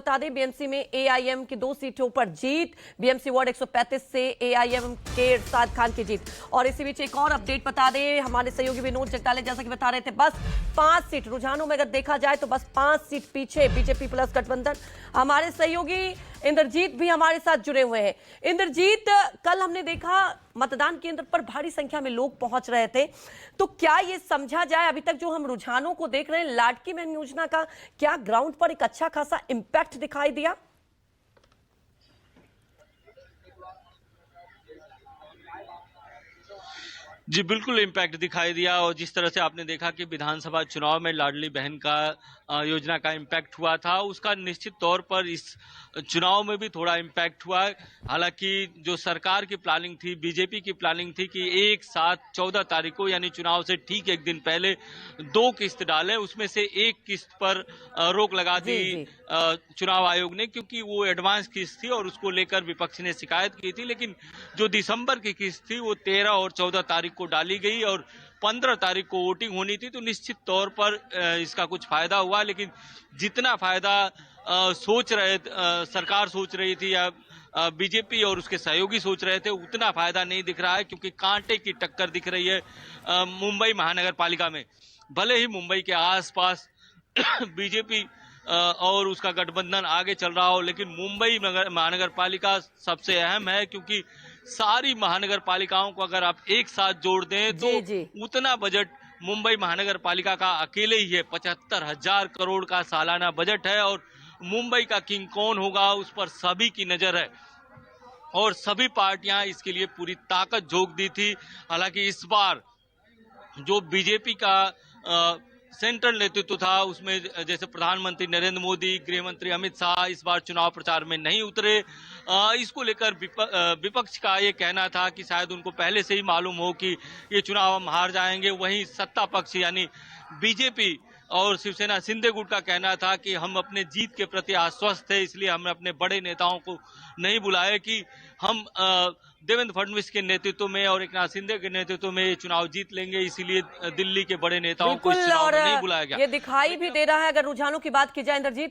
बता दें बीएमसी में एआईएम की 2 सीटों पर जीत। बीएमसी वार्ड 135 से एआईएम के इरशाद खान की जीत। और इसी बीच एक और अपडेट बता दें, हमारे सहयोगी विनोद जगताले जैसा कि बता रहे थे, बस 5 सीट रुझानों में अगर देखा जाए तो बस 5 सीट पीछे बीजेपी प्लस गठबंधन। हमारे सहयोगी इंद्रजीत भी हमारे साथ जुड़े हुए हैं। इंद्रजीत, कल हमने देखा मतदान केंद्र पर भारी संख्या में लोग पहुंच रहे थे, तो क्या ये समझा जाए अभी तक जो हम रुझानों को देख रहे हैं, लाडकी बहन योजना का क्या ग्राउंड पर एक अच्छा खासा इंपैक्ट दिखाई दिया? जी बिल्कुल इम्पैक्ट दिखाई दिया। और जिस तरह से आपने देखा कि विधानसभा चुनाव में लाडली बहन का योजना का इम्पैक्ट हुआ था, उसका निश्चित तौर पर इस चुनाव में भी थोड़ा इम्पैक्ट हुआ। हालांकि जो सरकार की प्लानिंग थी, बीजेपी की प्लानिंग थी कि एक साथ 14 तारीख को यानी चुनाव से ठीक एक दिन पहले 2 किस्त डाले, उसमें से एक किस्त पर रोक लगा दी चुनाव आयोग ने, क्योंकि वो एडवांस किस्त थी और उसको लेकर विपक्ष ने शिकायत की थी। लेकिन जो दिसंबर की किस्त थी वो 13 और 14 तारीख को डाली गई और 15 तारीख को वोटिंग होनी थी। तो निश्चित तौर पर इसका कुछ फायदा हुआ, लेकिन जितना फायदा सरकार सोच रही थी या बीजेपी और उसके सहयोगी सोच रहे थे, उतना फायदा नहीं दिख रहा है। क्योंकि कांटे की टक्कर दिख रही है मुंबई महानगर पालिका में। भले ही मुंबई के आसपास बीजेपी और उसका गठबंधन आगे चल रहा हो, लेकिन मुंबई महानगर पालिका सबसे अहम है, क्योंकि सारी महानगर पालिकाओं को अगर आप एक साथ जोड़ दें तो उतना बजट मुंबई महानगर पालिका का अकेले ही है। 75,000 करोड़ का सालाना बजट है और मुंबई का किंग कौन होगा उस पर सभी की नजर है और सभी पार्टियां इसके लिए पूरी ताकत झोंक दी थी। हालांकि इस बार जो बीजेपी का सेंट्रल नेतृत्व था, उसमें जैसे प्रधानमंत्री नरेंद्र मोदी, गृह मंत्री अमित शाह इस बार चुनाव प्रचार में नहीं उतरे। इसको लेकर विपक्ष का ये कहना था कि शायद उनको पहले से ही मालूम हो कि ये चुनाव हम हार जाएंगे। वहीं सत्ता पक्ष यानी बीजेपी और शिवसेना शिंदे गुट का कहना था कि हम अपने जीत के प्रति आश्वस्त थे, इसलिए हमने अपने बड़े नेताओं को नहीं बुलाया कि हम देवेंद्र फडणवीस के नेतृत्व में और एकनाथ शिंदे के नेतृत्व में ये चुनाव जीत लेंगे, इसीलिए दिल्ली के बड़े नेताओं को इस चुनाव में नहीं बुलाया गया। ये दिखाई भी दे रहा है, अगर रुझानों की बात की जाए इंद्रजीत,